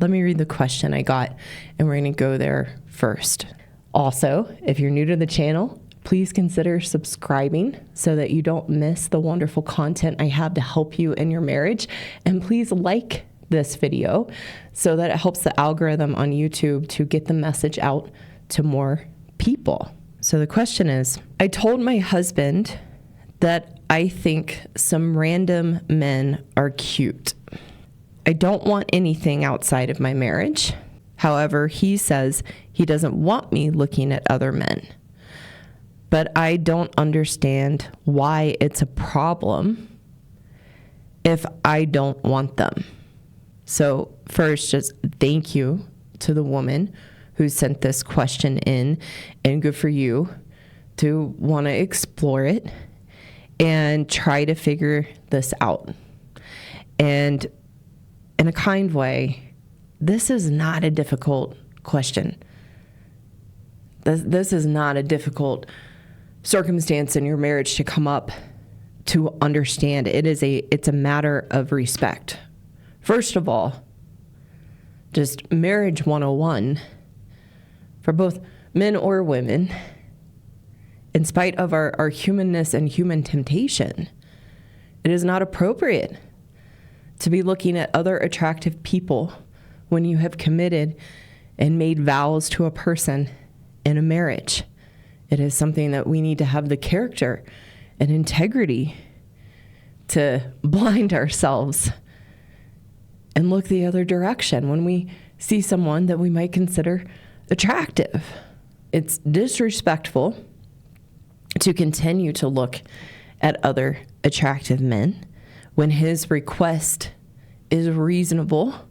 let me read the question I got, and we're going to go there first. Also, if you're new to the channel, please consider subscribing so that you don't miss the wonderful content I have to help you in your marriage. And please like this video so that it helps the algorithm on YouTube to get the message out to more people. So the question is, I told my husband that I think some random men are cute. I don't want anything outside of my marriage. However, he says he doesn't want me looking at other men. But I don't understand why it's a problem if I don't want them. So first, just thank you to the woman who sent this question in, and good for you to want to explore it and try to figure this out. And in a kind way, this is not a difficult question. This is not a difficult circumstance in your marriage to come up to understand. It's a matter of respect. First of all, just marriage 101 for both men or women, in spite of our humanness and human temptation, it is not appropriate to be looking at other attractive people when you have committed and made vows to a person in a marriage. It is something that we need to have the character and integrity to blind ourselves and look the other direction when we see someone that we might consider attractive. It's disrespectful to continue to look at other attractive men when his request is reasonable,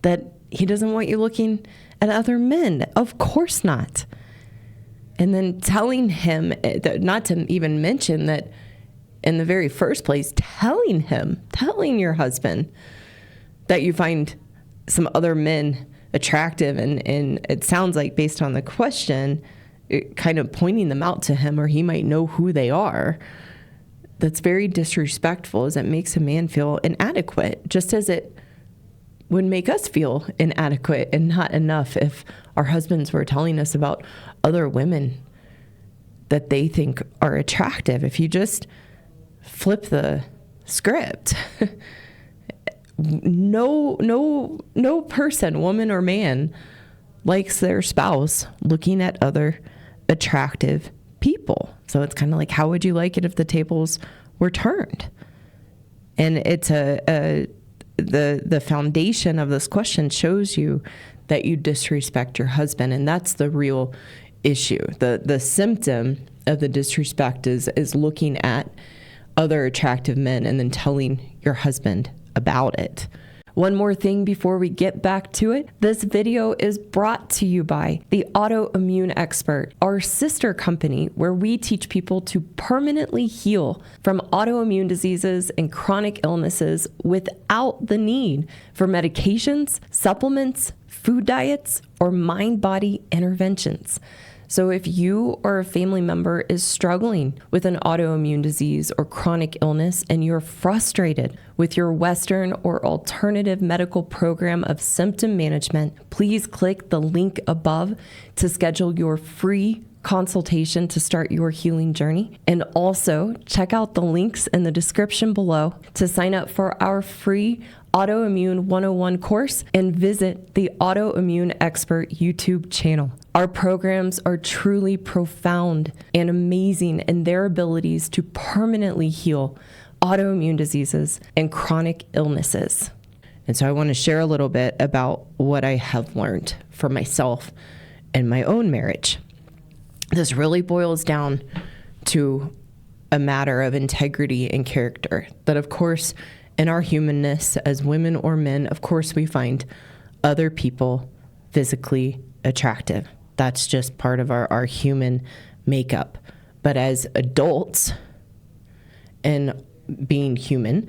that he doesn't want you looking at other men. Of course not. And then telling him, not to even mention that in the very first place, telling your husband that you find some other men attractive, and it sounds like, based on the question, kind of pointing them out to him, or he might know who they are. That's very disrespectful, as it makes a man feel inadequate, just as it would make us feel inadequate and not enough if our husbands were telling us about other women that they think are attractive. If you just flip the script, no person, woman or man, likes their spouse looking at other attractive people. So it's kind of like, how would you like it if the tables were turned? And it's the foundation of this question shows you that you disrespect your husband, and that's the real issue. The symptom of the disrespect is looking at other attractive men and then telling your husband about it. One more thing before we get back to it. This video is brought to you by the Autoimmune Expert, our sister company where we teach people to permanently heal from autoimmune diseases and chronic illnesses without the need for medications, supplements, food diets, or mind-body interventions. So if you or a family member is struggling with an autoimmune disease or chronic illness and you're frustrated with your Western or alternative medical program of symptom management, please click the link above to schedule your free consultation to start your healing journey. And also check out the links in the description below to sign up for our free Autoimmune 101 course and visit the Autoimmune Expert YouTube channel. Our programs are truly profound and amazing in their abilities to permanently heal autoimmune diseases and chronic illnesses. And so I want to share a little bit about what I have learned for myself in my own marriage. This really boils down to a matter of integrity and character. That, of course, in our humanness as women or men, of course, we find other people physically attractive. That's just part of our human makeup. But as adults and being human,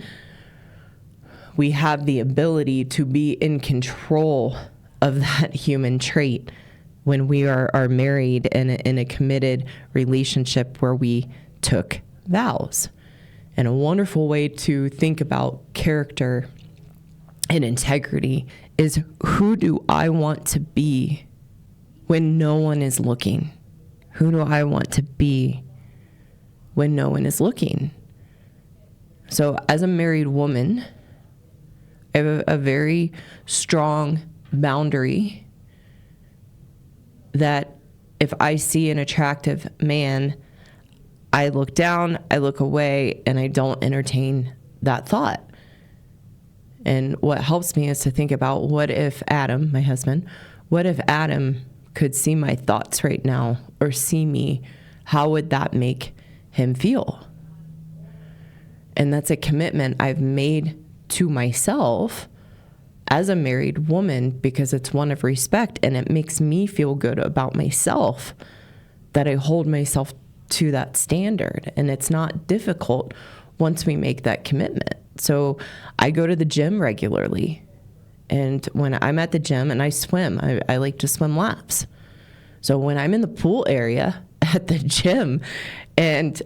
we have the ability to be in control of that human trait when we are married in a committed relationship where we took vows. And a wonderful way to think about character and integrity is, who do I want to be when no one is looking? Who do I want to be when no one is looking? So as a married woman, I have a very strong boundary that if I see an attractive man, I look down, I look away, and I don't entertain that thought. And what helps me is to think about, what if Adam, my husband, what if Adam could see my thoughts right now or see me? How would that make him feel? And that's a commitment I've made to myself as a married woman, because it's one of respect, and it makes me feel good about myself that I hold myself to that standard. And it's not difficult once we make that commitment. So I go to the gym regularly. And when I'm at the gym and I swim, I like to swim laps. So when I'm in the pool area at the gym and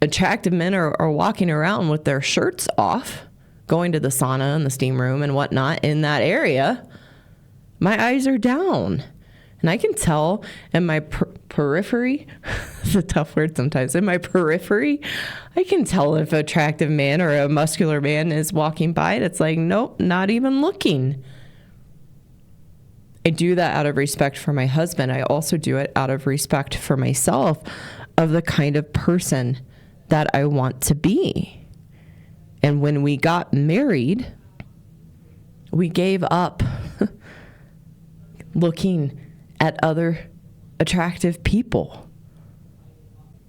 attractive men are walking around with their shirts off, going to the sauna and the steam room and whatnot in that area, my eyes are down. And I can tell in my periphery, it's a tough word sometimes, in my periphery, I can tell if an attractive man or a muscular man is walking by. And it's like, nope, not even looking. I do that out of respect for my husband. I also do it out of respect for myself, of the kind of person that I want to be. And when we got married, we gave up looking at other attractive people.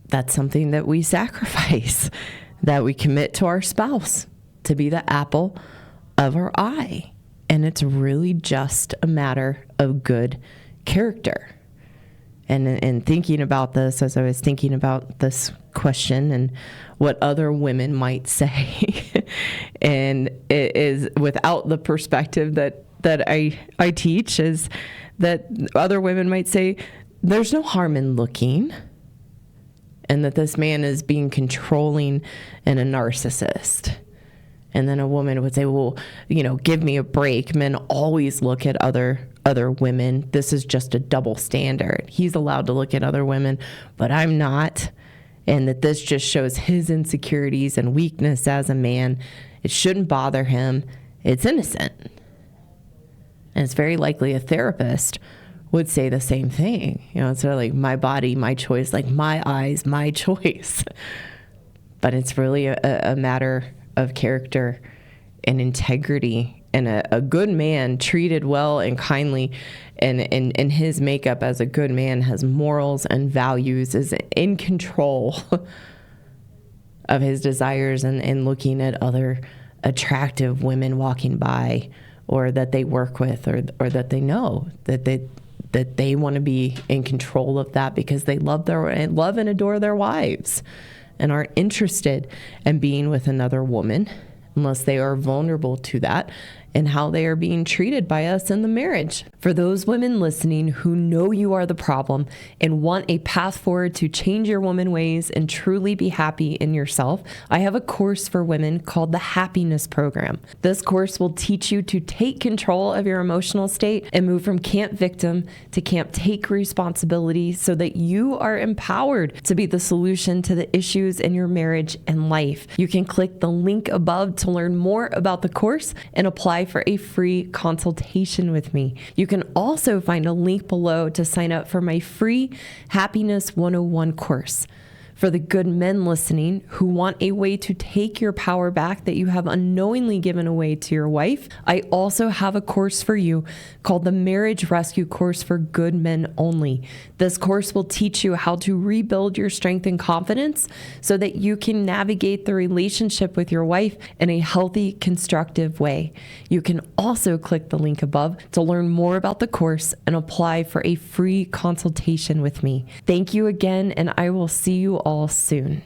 That's something that we sacrifice, that we commit to our spouse to be the apple of our eye. And it's really just a matter of good character. And in thinking about this, as I was thinking about this question and what other women might say, and it is without the perspective that I teach, is that other women might say, there's no harm in looking, and that this man is being controlling and a narcissist. And then a woman would say, well, give me a break. Men always look at other women. This is just a double standard. He's allowed to look at other women, but I'm not. And that this just shows his insecurities and weakness as a man. It shouldn't bother him. It's innocent. And it's very likely a therapist would say the same thing. It's sort of like, my body, my choice, like my eyes, my choice. But it's really a matter of character and integrity. And a good man treated well and kindly, and his makeup as a good man has morals and values, is in control of his desires and looking at other attractive women walking by, or that they work with, or that they know that they want to be in control of that, because they love and adore their wives and aren't interested in being with another woman unless they are vulnerable to that and how they are being treated by us in the marriage. For those women listening who know you are the problem and want a path forward to change your woman ways and truly be happy in yourself, I have a course for women called the Happiness Program. This course will teach you to take control of your emotional state and move from camp victim to camp take responsibility, so that you are empowered to be the solution to the issues in your marriage and life. You can click the link above to learn more about the course and apply for a free consultation with me. You can also find a link below to sign up for my free Happiness 101 course. For the good men listening who want a way to take your power back that you have unknowingly given away to your wife, I also have a course for you called the Marriage Rescue Course for Good Men Only. This course will teach you how to rebuild your strength and confidence so that you can navigate the relationship with your wife in a healthy, constructive way. You can also click the link above to learn more about the course and apply for a free consultation with me. Thank you again, and I will see you all soon.